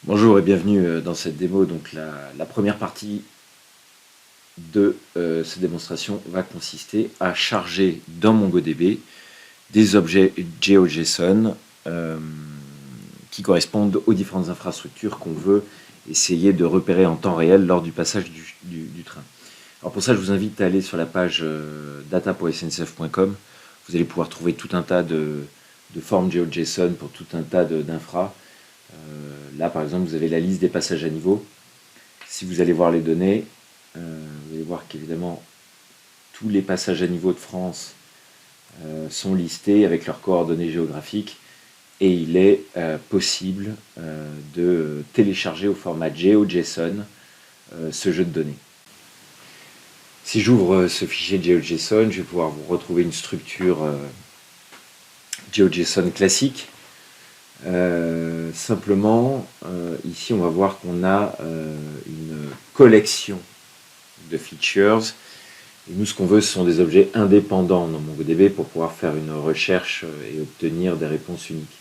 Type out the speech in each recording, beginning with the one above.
Bonjour et bienvenue dans cette démo. Donc la première partie de cette démonstration va consister à charger dans MongoDB des objets GeoJSON qui correspondent aux différentes infrastructures qu'on veut essayer de repérer en temps réel lors du passage du train. Alors pour ça, je vous invite à aller sur la page data.sncf.com. Vous allez pouvoir trouver tout un tas de formes GeoJSON pour tout un tas d'infras. Là, par exemple, vous avez la liste des passages à niveau. Si vous allez voir les données, vous allez voir qu'évidemment, tous les passages à niveau de France sont listés avec leurs coordonnées géographiques et il est possible de télécharger au format GeoJSON ce jeu de données. Si j'ouvre ce fichier GeoJSON, je vais pouvoir vous retrouver une structure GeoJSON classique. Simplement, ici on va voir qu'on a une collection de features. Et nous, ce qu'on veut, ce sont des objets indépendants dans MongoDB pour pouvoir faire une recherche et obtenir des réponses uniques.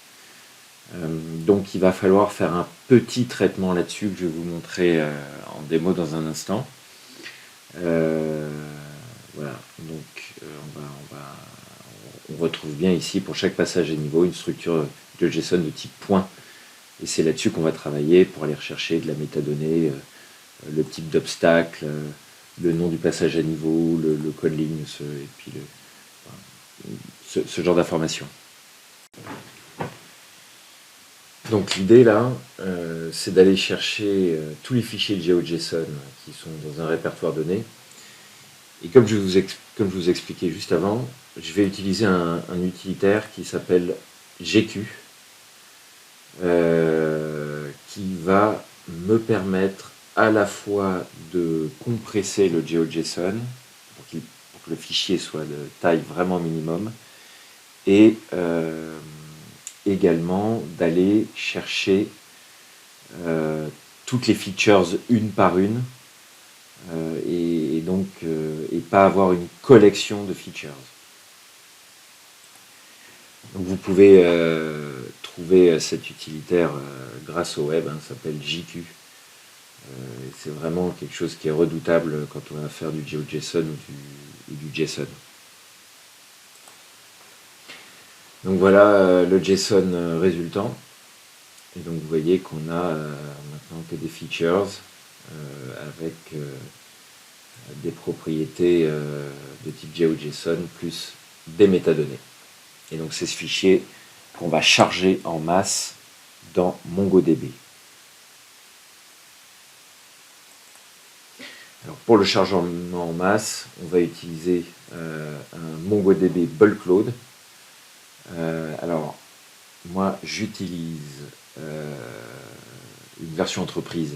Donc il va falloir faire un petit traitement là-dessus que je vais vous montrer en démo dans un instant. Voilà, donc on retrouve bien ici pour chaque passage à niveau une structure de JSON de type point. Et c'est là-dessus qu'on va travailler pour aller rechercher de la métadonnée, le type d'obstacle, le nom du passage à niveau, le code ligne, et puis ce genre d'informations. Donc l'idée là, c'est d'aller chercher tous les fichiers de GeoJSON qui sont dans un répertoire donné. Et comme je vous expliquais juste avant, je vais utiliser un utilitaire qui s'appelle GQ, qui va me permettre à la fois de compresser le GeoJSON pour que le fichier soit de taille vraiment minimum et également d'aller chercher toutes les features une par une et pas avoir une collection de features. Donc vous pouvez trouver cet utilitaire grâce au web, ça s'appelle JQ. C'est vraiment quelque chose qui est redoutable quand on va faire du GeoJSON ou du JSON. Donc voilà le JSON résultant. Et donc vous voyez qu'on a maintenant que des features avec des propriétés de type GeoJSON plus des métadonnées. Et donc c'est ce fichier qu'on va charger en masse dans MongoDB. Alors pour le chargement en masse, on va utiliser un MongoDB bulk load. Alors moi j'utilise une version entreprise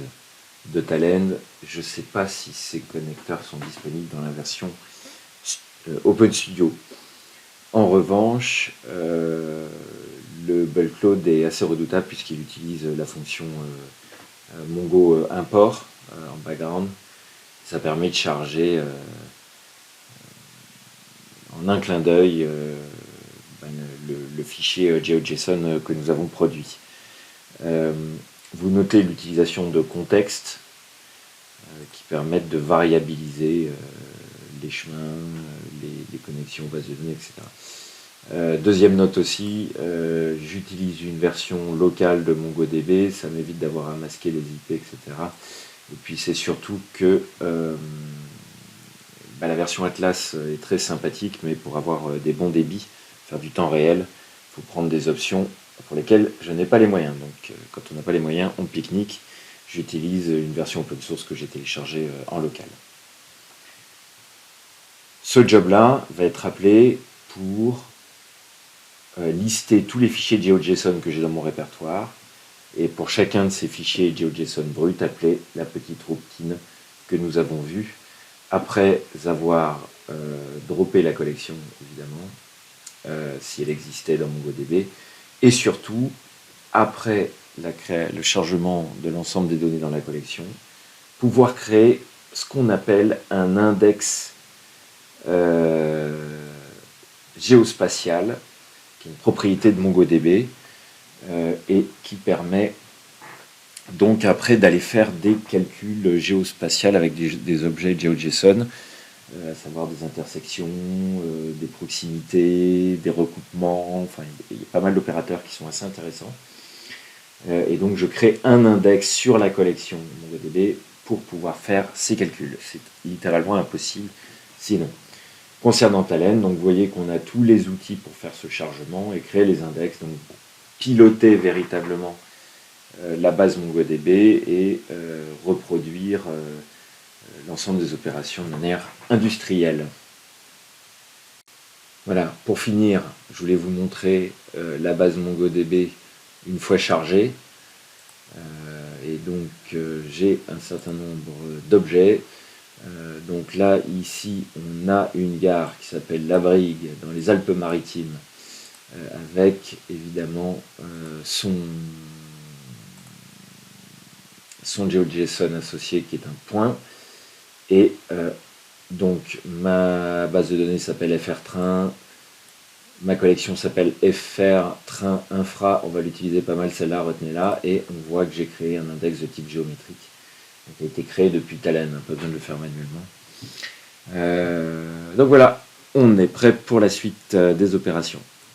de Talend. Je ne sais pas si ces connecteurs sont disponibles dans la version Open Studio. En revanche, le bulk load est assez redoutable puisqu'il utilise la fonction Mongo import en background. Ça permet de charger en un clin d'œil le fichier GeoJSON que nous avons produit. Vous notez l'utilisation de contextes qui permettent de variabiliser les chemins, les connexions aux bases de données, etc. Deuxième note aussi, j'utilise une version locale de MongoDB, ça m'évite d'avoir à masquer les IP, etc. Et puis c'est surtout que la version Atlas est très sympathique, mais pour avoir des bons débits, faire du temps réel, il faut prendre des options pour lesquelles je n'ai pas les moyens. Donc quand on n'a pas les moyens, on pique-nique. J'utilise une version open source que j'ai téléchargée en local. Ce job-là va être appelé pour lister tous les fichiers GeoJSON que j'ai dans mon répertoire. Et pour chacun de ces fichiers GeoJSON brut, appeler la petite routine que nous avons vue après avoir droppé la collection, évidemment, si elle existait dans MongoDB, et surtout, après le chargement de l'ensemble des données dans la collection, pouvoir créer ce qu'on appelle un index géospatial, qui est une propriété de MongoDB, et qui permet donc après d'aller faire des calculs géospatials avec des objets GeoJSON, à savoir des intersections, des proximités, des recoupements, enfin il y a pas mal d'opérateurs qui sont assez intéressants. Et donc je crée un index sur la collection MongoDB pour pouvoir faire ces calculs. C'est littéralement impossible sinon. Concernant Talend, donc vous voyez qu'on a tous les outils pour faire ce chargement et créer les index, donc piloter véritablement la base MongoDB et reproduire l'ensemble des opérations de manière industrielle. Voilà, pour finir, je voulais vous montrer la base MongoDB une fois chargée. Et donc j'ai un certain nombre d'objets. Donc là, ici, on a une gare qui s'appelle La Brigue dans les Alpes-Maritimes, avec évidemment son GeoJSON associé qui est un point. Et donc ma base de données s'appelle FR-Train, ma collection s'appelle FR Train Infra, on va l'utiliser pas mal celle-là, retenez-la, et on voit que j'ai créé un index de type géométrique. Qui a été créé depuis Talend, pas besoin de le faire manuellement. Donc voilà, on est prêt pour la suite des opérations.